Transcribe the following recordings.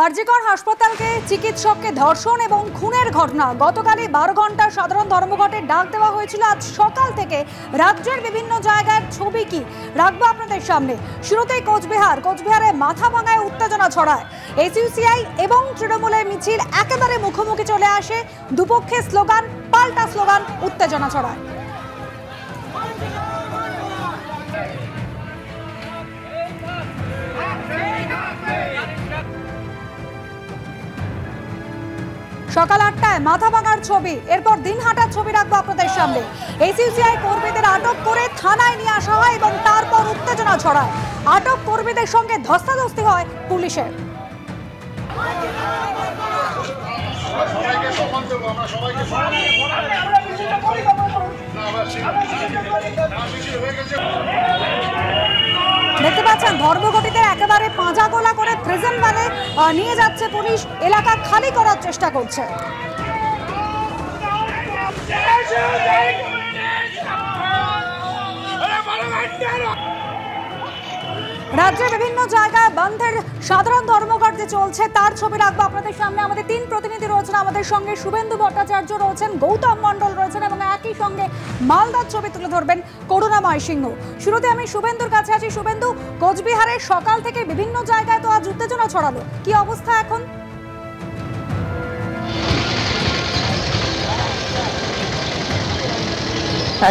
আরজিকর হাসপাতালকে চিকিৎসককে ধর্ষণ এবং খুনের ঘটনা গতকালই 12 ঘন্টার সাধারণ ধর্মঘটের ডাক দেওয়া হয়েছিল। আজ সকাল থেকে রাজ্যের বিভিন্ন জায়গার ছবি কি রাখবো আপনাদের সামনে। শুরুতেই কোচবিহারে মাথাভাঙায় উত্তেজনা ছড়ায়। এসইউসিআই এবং তৃণমূলের মিছিল একেবারে মুখোমুখি চলে আসে। দুপক্ষের স্লোগান পাল্টা স্লোগান, উত্তেজনা ছড়ায়। সকাল 8টায় মাথাভাঙার ছবি, এরপর দিনহাটার ছবি রাখবো আপনাদের সামনে। এসইউসিআই কর্মীদের আটক করে থানায় নিয়ে আসা হয় এবং তারপর উত্তেজনা ছড়ায়। আটক কর্মীদের সঙ্গে ধস্তাধস্তি হয় পুলিশের। দেখতে পাচ্ছেন ধর্মঘটীদের একেবারে পাঁজা গোলা করে প্রিজন ভ্যানে নিয়ে যাচ্ছে পুলিশ। এলাকা খালি করার চেষ্টা করছে। রাজ্যের বিভিন্ন জায়গায় বন্ধের সাধারণ ধর্মঘট যে চলছে তার ছবি রাখবো আপনাদের সামনে। আমাদের 3 প্রতিনিধি রয়েছেন আমাদের সঙ্গে। শুভেন্দু ভট্টাচার্য রয়েছেন, গৌতম মণ্ডল রয়েছেন এবং একই সঙ্গে মালদার ছবি তুলে ধরবেন করুণাময় সিংহ। শুরুতে আমি শুভেন্দুর কাছে আছি। শুভেন্দু, কোচবিহারের সকাল থেকে বিভিন্ন জায়গায় তো আজ উত্তেজনা ছড়ালো, কি অবস্থা এখন?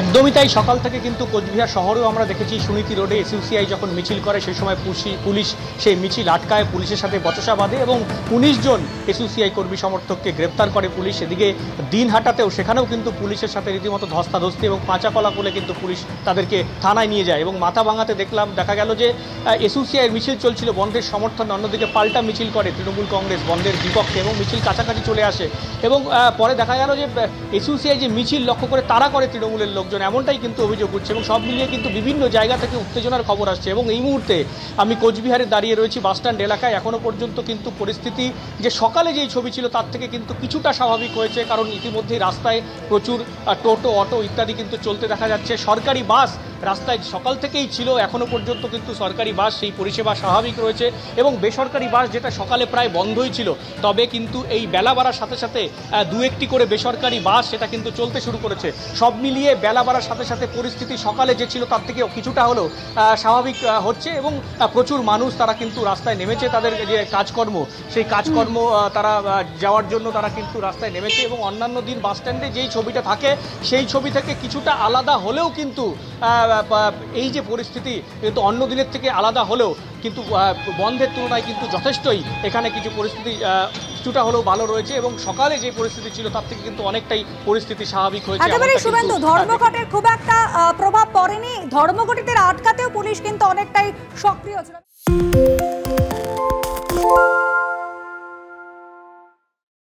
একদমই তাই। সকাল থেকে কিন্তু কোচবিহার শহরেও আমরা দেখেছি সুনীতি রোডে এসইউসিআই যখন মিছিল করে সেই সময় পুলিশ সেই মিছিল আটকায়, পুলিশের সাথে বচসা বাঁধে এবং 19 জন এসইউসিআই কর্মী সমর্থককে গ্রেপ্তার করে পুলিশ। এদিকে দিনহাটাতেও সেখানেও কিন্তু পুলিশের সাথে রীতিমতো ধস্তাধস্তি এবং পাঁচাকলা করে কিন্তু পুলিশ তাদেরকে থানায় নিয়ে যায়। এবং মাথাভাঙাতে দেখা গেল যে এসইউসিআই মিছিল চলছিল বন্ধের সমর্থন, অন্যদিকে পাল্টা মিছিল করে তৃণমূল কংগ্রেস বন্ধের বিপক্ষে এবং মিছিল কাছাকাছি চলে আসে। এবং পরে দেখা গেল যে এসইউসিআই যে মিছিল লক্ষ্য করে তারা করে তৃণমূলের লোকজন, এমনটাই কিন্তু অভিযোগ উঠছে এবং সব মিলিয়ে কিন্তু বিভিন্ন জায়গা থেকে উত্তেজনার খবর আসছে। এবং এই মুহূর্তে আমি কোচবিহারে দাঁড়িয়ে রয়েছি বাসস্ট্যান্ড এলাকায়। এখনও পর্যন্ত কিন্তু পরিস্থিতি যে সকালে যেই ছবি ছিল তার থেকে কিন্তু কিছুটা স্বাভাবিক হয়েছে, কারণ ইতিমধ্যেই রাস্তায় প্রচুর টোটো, অটো ইত্যাদি কিন্তু চলতে দেখা যাচ্ছে। সরকারি বাস রাস্তায় সকাল থেকেই ছিল, এখনও পর্যন্ত কিন্তু সরকারি বাস সেই পরিষেবা স্বাভাবিক রয়েছে এবং বেসরকারি বাস যেটা সকালে প্রায় বন্ধই ছিল, তবে কিন্তু এই বেলা বাড়ার সাথে সাথে 2-1টি করে বেসরকারি বাস সেটা কিন্তু চলতে শুরু করেছে। সব মিলিয়ে বেলা বাড়ার সাথে সাথে পরিস্থিতি সকালে যে ছিল তার থেকে কিছুটা হলেও স্বাভাবিক হচ্ছে এবং প্রচুর মানুষ তারা কিন্তু রাস্তায় নেমেছে। তাদের যে কাজকর্ম সেই কাজকর্ম তারা যাওয়ার জন্য তারা কিন্তু রাস্তায় নেমেছে। এবং অন্যান্য দিন বাসস্ট্যান্ডে যেই ছবিটা থাকে সেই ছবি থেকে কিছুটা আলাদা হলেও কিন্তু এই যে পরিস্থিতি কিন্তু অন্য দিনের থেকে আলাদা হলেও কিন্তু বন্ধের তুলনায় কিন্তু যথেষ্টই এখানে কিছু পরিস্থিতি কিছুটা হলেও ভালো রয়েছে এবং সকালে যে পরিস্থিতি ছিল তার থেকে কিন্তু অনেকটাই পরিস্থিতি স্বাভাবিক হয়েছে। একেবারে শুভেন্দু, ধর্মঘটের খুব একটা প্রভাব পড়েনি, ধর্মঘটীদের আটকাতেও পুলিশ কিন্তু অনেকটাই সক্রিয় ছিল।